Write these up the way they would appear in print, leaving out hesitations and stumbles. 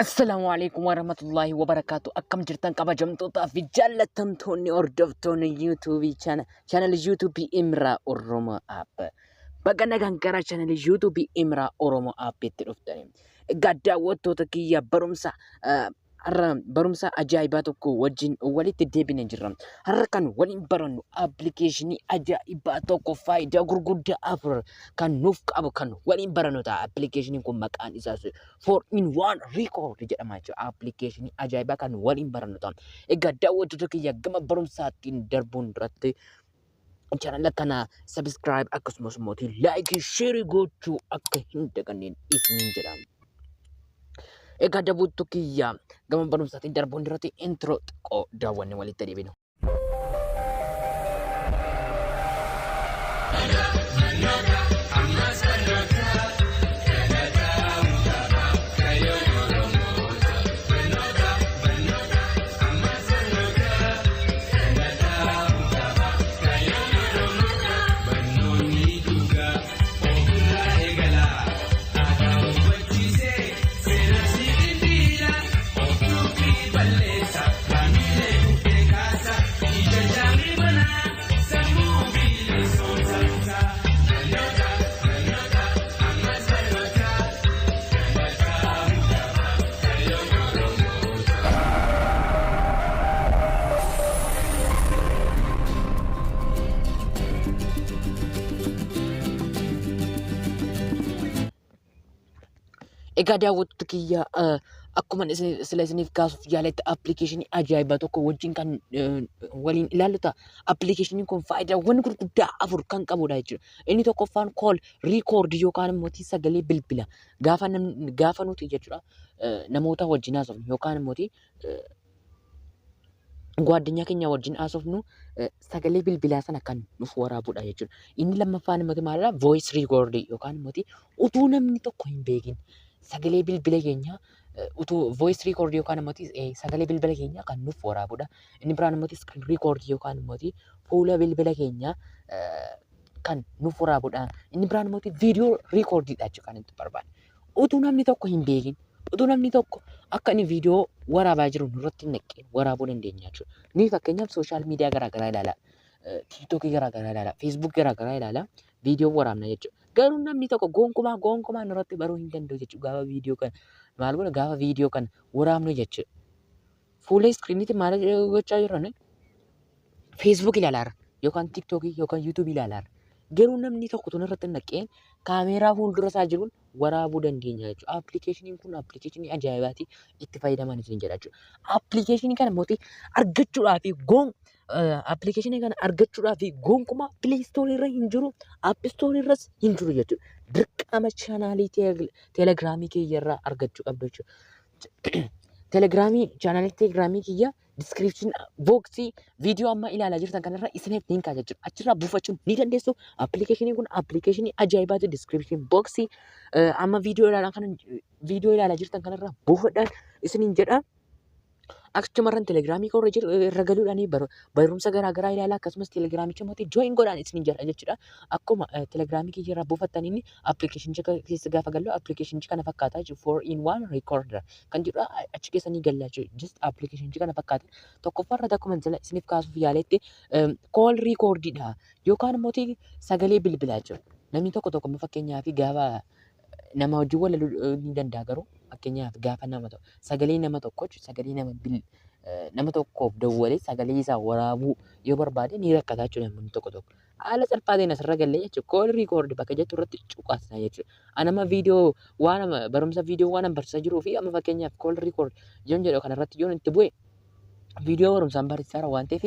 Assalamualaikum warahmatullahi wabarakatuh. Akkam jirtan kabajamtootaa fi jaallatamtoonni hordoftoonni YouTube channel YouTube Imraa Oromoo App. Baga nagaan gara channel YouTube Imraa Oromoo App itti dhuftani. Egaa daawwattoota kiyya barumsa ajaa'ibaa tokko wajjin walitti deebinee jirra. Har'a kan waliin barannu appilikeeshinii ajaa'ibaa tokko faayidaa gurguddaa afur kan nuuf qabu kan waliin barannu ta'a. Appilikeeshiniin kun maqaan isaas 4-in-1 Record jedhama jechuudha. Appilikeeshinii ajaa'ibaa kan waliin barannu ta'a. Egaa daawwattoota kiyya gama barumsaatiin darbuun duratti channel kana subscribe akkasumas immoo like share gochuu akka hin daganneen isiniin jedhama. Egaa daawwattoota kiyya gama barumsaatiin darbuun duratti intro xiqqoo daawwanne walitti deebinu. Egaa daawwattoota kiyya akkuma sila isiniif kaasuuf yaaletti appilikeeshinii ajaa'ibaa tokko wajjin kan waliin ilaallu ta'a. Appilikeeshiniin kun faayidaawwan gurguddaa afur kan qabudha jechuudha. Inni tokkoffaan kool riikoordii yookaan immoo sagalee bilbila gaafa nuti jechuudha namoota wajjin haasofnu yookaan immoo ጓደኛ keenya wajjin haasofnu sagalee bilbilaa sana kan nuuf waraabudha jechuudha. Inni lammaffaan immoo maalidha? Voice recording yookaan immoo utuu namni tokko hin beekin sagalee bilbila keenya utuu voice record yookaan immoo sagalee bilbila keenya kan nuuf waraabudha. Inni biraan immoo screen record yookaan immoo fuula bilbila keenya kan nuuf waraabudha. Inni biraan immoo video recordidha jechuudha kan nuti barbaannu. Utuu namni tokko hin beekin utuu namni tokko akka inni viidiyoo waraabaa jiru nurratti naqee waraabuu dandeenya jechuudha. Ni fakkeenyaaf sooshaal miidiyaa garaagaraa ilaala. TikTokii garaagaraa ilaala. Facebook garaagaraa ilaala. Viidiyoo waraabna jechuudha. Garuu namni tokko gonkumaa nurratti baruu hin danda'u jechuudha. Gaafa viidiyoo kana maal godha gaafa viidiyoo kana waraabnu jechuudha. Fuula iskiriiniitti maal gochaa jirran Facebook ilaalaara yookaan TikTokii yookaan YouTube ilaalaara. Garuu namni tokko tun irratti naqeen kaameeraa fuuldura isaa jiruun waraabuu dandeenya jechuudha. Appilikeeshiniin kun appilikeeshinii ajaa'ibaati itti fayyadaman isin jedha jechuudha. Appilikeeshinii kana mootii argachuudhaaf appilikeeshinii kana argachuudhaaf gonkumaa Play Store irra hin jiru, App Store irras hin jiru jechuudha. Dirqama chaanaalii teelegiraamii kiyya irraa argachuu qabdu jechuudha. Chaanaalii teelegiraamii kiyya description boxii viidiyoo amma ilaalaa jirtan kanarra isiniif linkaa jechuudha. Achirraa buufachuu ni dandeessu. Appilikeeshiniin kun appilikeeshinii ajaa'ibaati. Description boxii amma viidiyoo ilaalaa jirtan kanarra buufadhaan isiniin jedha. Achumarran teelegiraamii irra galuudhaan barumsa garaagaraa ilaalaa akkasumas teelegiraamicha mootii jooyin godhaan isiniin jedha jechuudha. Akkuma teelegiraamii kiyya irraa buufattan inni appilikeeshinicha keessa gaafa gallu appilikeeshinichi kana fakkaata jechuudha. 4-in-1 recorder kan jedhudha achi keessa ni galla jechuudha. Just appilikeeshinichi kana fakkaata. Tokkoffaarra akkuma isiniif kaasuuf yaaletti kool riikoordiidha yookaan immoo sagalee bilbilaa jechuudha. Namni tokko fakkeenyaaf gaafa nama wajjin wallaluu ni danda'a garuu fakkeenyaaf gaafa sagalee nama tokko sagalee nama tokkoof dawwalee sagalee isaa waraabuu yoo barbaade ni rakkata jechuudha namni tokko. Haala salphaatiin asirra gallee jechuudha kool riikoordi bakka jettu irratti cuqaasna jechuudha. Anama viidiyoo barumsa viidiyoo waan barsiisaa jiruu fi amma fakkeenyaaf kool riikoordi yoon jedhu kanarratti yoon itti bu'e viidiyoo barumsaan barsiisaa waan ta'eef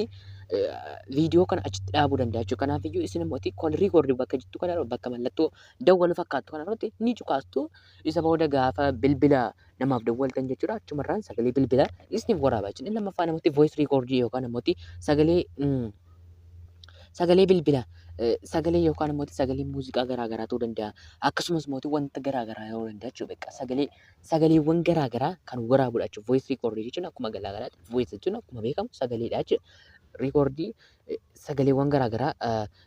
viidiyoo kana achitti dhaabuu danda'a jechuudha. Kanaaf iyyuu isin immoo kool riikoordi bakka jettu kana bakka mallattoo dawwalu fakkaattu kanarratti ni cuqaastu. Isa booda gaafa bilbila namaaf dawwaltan jechuudha. Achumarraan sagalee bilbilaa isiniif waraabaa jechuudha. Inni lammaffaan immoo voice riikoordii yookaan immoo sagalee bilbilaa sagalee yookaan immoo sagalee muuziqaa garaagaraa ta'uu danda'a. Akkasumas immoo wanta garaagaraa ta'uu danda'a jechuudha. Sagaleewwan garaagaraa kan waraabudha jechuudha. Voice recording jechuun akkuma garaagaraatti voice jechuun akkuma beekamu sagaleedha jechuudha. Recording sagaleewwan garaagaraa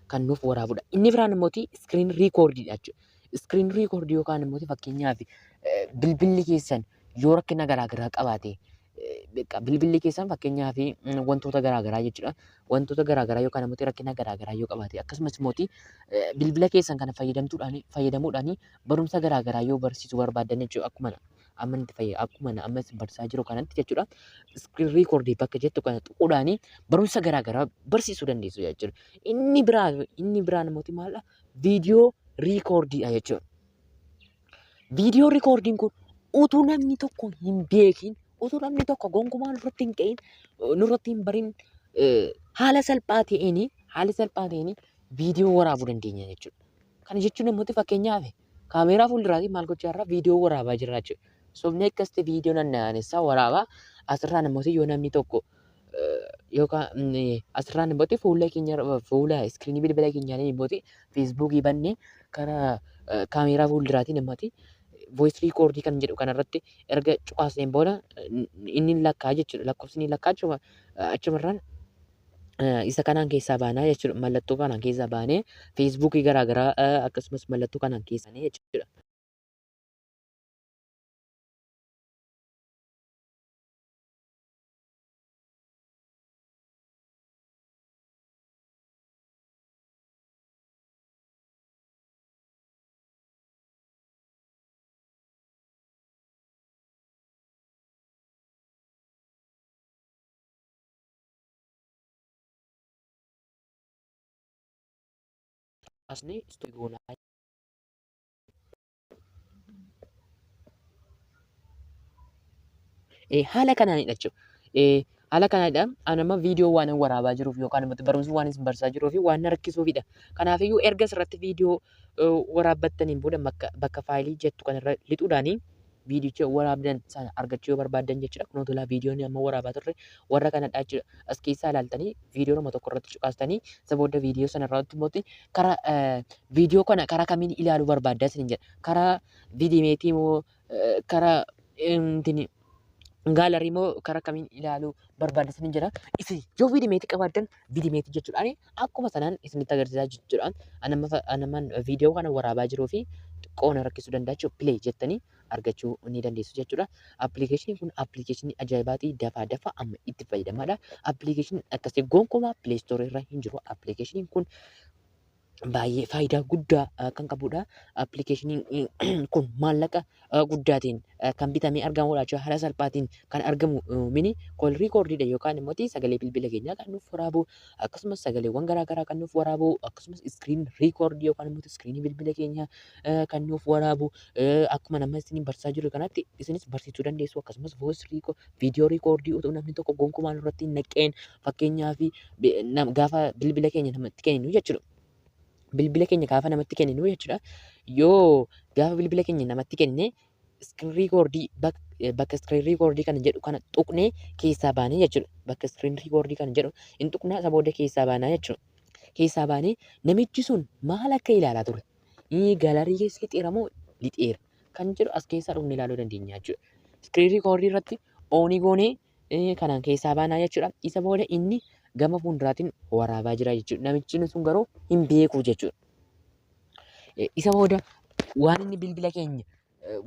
kan nuuf waraabudha. Inni biraan immoo screen recording jechuudha. Screen recording yookaan immoo fakkeenyaaf bilbilli keessan yoo rakkina garaagaraa qabaate bilbilli keessan fakkeenyaaf wantoota garaagaraa jechuudha. Wantoota garaagaraa yookaan immoo rakkina garaagaraa yoo qabaate akkasumas immoo bilbila keessan kana fayyadamuudhaan barumsa garaagaraa yoo barsiisuu barbaadan jechuudha. Akkuma amma isin barsiisaa jiru kanatti jechuudha. Iskiriin riikoordii bakka jettu kana tuquudhaan barumsa garaagaraa barsiisuu dandeessu jechuudha. Inni biraan immoo maalidha? Viidiyoo riikoordiidha jechuudha. Viidiyoo riikoordiin kun utuu namni tokko hin beekin, utuu namni tokko gonkumaa nurratti hin ka'in, nurratti hin barin haala salphaa ta'een viidiyoo waraabuu dandeenya jechuudha. Kana jechuun immoo fakkeenyaaf kaameeraa fuulduraatiin maal gochaa jirra? Viidiyoo waraabaa jirra jechuudha. Sobni akkasitti viidiyoo naanna'anessaa waraabaa asirraan immoo yoo namni tokko yookaan asirraan immoo fuula iskiriinii bilbila keenyaan immoo feesbuukii bannee karaa kaameeraa fuulduraatiin immoo voice recordii kan jedhu kanarratti erga cuqaaseen booda inni lakkaa jechuudha. Lakkoofsi inni lakkaa jechuudha. Achumarraan isa kanaan keessaa baanaa jechuudha. Mallattoo kanaan keessaa baanee feesbuukii garaagaraa akkasumas mallattoo kanaan keessanii jechuudha. Asni istu goonaa. Haala kanaanidha jechuudha. Haala kanaadhaan anama viidiyoo waan waraabaa jiruuf yookaan immoo barumsa waan isin barsiisaa jiruuf waan na rakkisuufidha. Kanaafiyyuu erga asirratti viidiyoo waraabbattaniin booda bakka faayilii jettu kanarra lixuudhaan viidiyocha waraabdan sana argachuu yoo barbaadan jechuudha. Kun otolaa viidiyoon amma waraabaa turre warra kanadha jechuudha. As keessaa ilaaltanii viidiyoo nama tokko irratti cuqaastanii isa booda viidiyoo sana irratti immoo karaa viidiyoo kana karaa kamiin ilaaluu barbaaddaa isin jedha. Karaa viidimeetii moo karaa gaalarii moo karaa kamiin ilaaluu barbaaddan jira. Isin yoo viidimeetii qabaaddan viidimeetii jechuudhaan akkuma sanaan isinitti agarsiisaa jechuudhaan anamaan viidiyoo kana waraabaa jiruu fi xiqqoo na rakkisuu danda'a jechuudha. Pilee jettanii argachuu ni dandeessu jechuudha. Appilikeeshiniin kun appilikeeshinii ajaa'ibaatii dafaa amma itti fayyadamaadha. Appilikeeshiniin akkasii gonkumaa pileestoorii irra hin jiru. Appilikeeshiniin kun baay'ee faayidaa guddaa kan qabudha. Appilikeeshiniin kun maallaqa guddaatiin kan bitamee argamudha jechuudha. Haala salphaatiin kan argamu mini kool riikoordiidha yookaan immoo sagalee bilbila keenyaa kan nuuf waraabu akkasumas sagaleewwan garaagaraa kan nuuf waraabu akkasumas iskiriin riikoordii yookaan immoo iskiriinii bilbila keenyaa kan nuuf waraabu akkuma nama isin barsiisaa jiru kanatti isinis barsiisuu dandeessu akkasumas viidiyoo riikoordii utuu namni tokko gonkumaan irratti hin naqeen fakkeenyaaf gaafa bilbila keenya namatti kenninu jechuudha. Bilbila keenya gaafa namatti kenninu jechuudha. Yoo gaafa bilbila keenya namatti kennine iskiriin riikoordii bakka iskiriin riikoordii kana jedhu kana tuqnee keessaa baanee jechuudha. Bakka iskiriin riikoordii kana jedhu hin tuqnaa isa booda keessaa baanaa jechuudha. Keessaa baanee namichi sun maal akka ilaalaa ture? Gaalarii keessa lixeera moo lixeera kan jedhu as keessaa dhufne ilaaluu dandeenya jechuudha. Iskiriin riikoordii irratti oonii goonee kanaan keessaa baanaa jechuudha. Isa booda inni gama fuulduraatiin waraabaa jira jechuudha. Namichi sun garuu hin beeku jechuudha. Isa booda waan inni bilbila keenya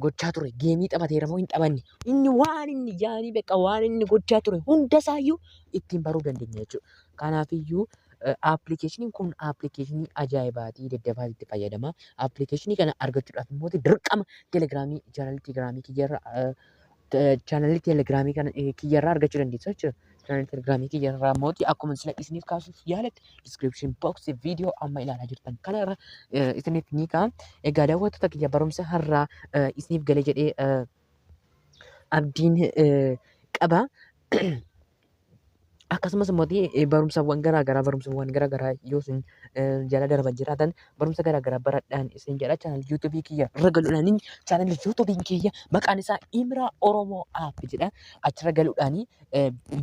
gochaa ture geemii taphateera moo hin taphanne inni waan inni yaanii beekaa waan inni gochaa ture hundasaayyuu ittiin baruu dandeenya jechuudha. Kanaafiyyuu appilikeeshiniin kun appilikeeshinii ajaa'ibaatii daddabaati itti fayyadama. Appilikeeshinii kana argachuudhaaf immoo dirqama teelegiraamii chaanalii teelegiraamii kana kiyyarraa argachuu dandeessu jechuudha. Chaanalii teelegiraamii kiyyarraa immoo akkuma sila isiniif kaasuuf yaalatte diskiripshin booksii viidiyoo amma ilaalaa jirtan kanarra isiniif ni ka'a. Egaa daawwattoota kiyya barumsa har'aa isiniif galee jedhee abdiin qaba. Akkasumas immoo barumsawwan garaagaraa yoo isin jala darban jiraatan barumsa garaagaraa baradhaan isin jedha chaanal yuutuubii kiyya irra galuudhaan chaanal yuutuubiin kiyya maqaan isaa Imraa Oromoo App jedha. Achirra galuudhaan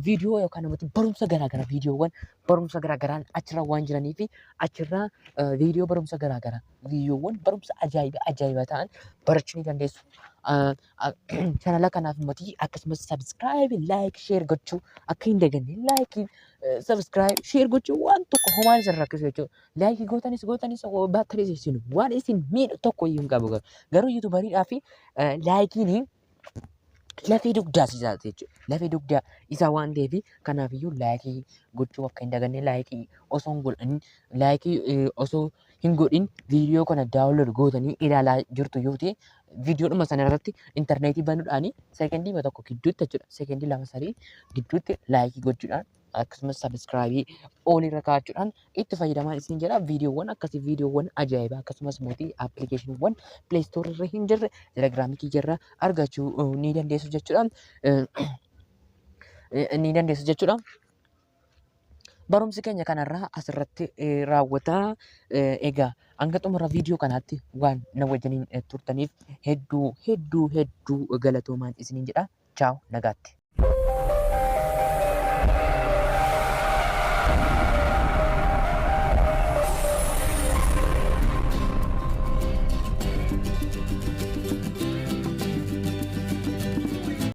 viidiyoo yookaan immoo barumsa garaagaraa viidiyoowwan barumsa garaagaraan achirra waan jiranii fi achirra viidiyoo barumsa garaagaraa viidiyoowwan barumsa ajaa'ibaa ta'an barachuu ni dandeessu. Chaanala kanaaf immoo akkasumas sabskiraayib laayik sheer gochuu akka hin daganne laayikii sabskiraayib sheer gochuu waan tokko homaan isin rakkisu jechuudha. Laayikii gootanis baattanis isin waan isin miidhu tokko iyyuu hin qabu garuu yuutubariidhaa fi laayikiin lafee dugdaas isaati jechuudha. Lafee dugdaa isaa waan ta'eef kanaafiyyuu laayikii gochuu akka hin daganne laayikii osoo hin godhin osoo hin godhin viidiyoo kana daawunlood gootanii ilaalaa jirtu yoo ta'e viidiyoodhuma sana irratti intarneetii banuudhaan seekendii tokko gidduutti jechuudha. Seekendii 2-3 gidduutti laayikii gochuudhaan akkasumas sabiskiraabii olirra kaa'achuudhaan itti fayyadamaa isin jedha. Viidiyoowwan akkasii viidiyoowwan ajaa'ibaa akkasumas mootii aappilikeeshiniiwwan pileestoorii irra hin jirre telegiraamii kiyya argachuu ni dandeessu jechuudha. Ni dandeessu jechuudha. Barumsi keenya kanarraa asirratti raawwata. Egaa hanga xumura viidiyoo kanaatti waan na wajjiniin turtaniif hedduu galatoomaa isiniin jedha. Ciao nagaatti.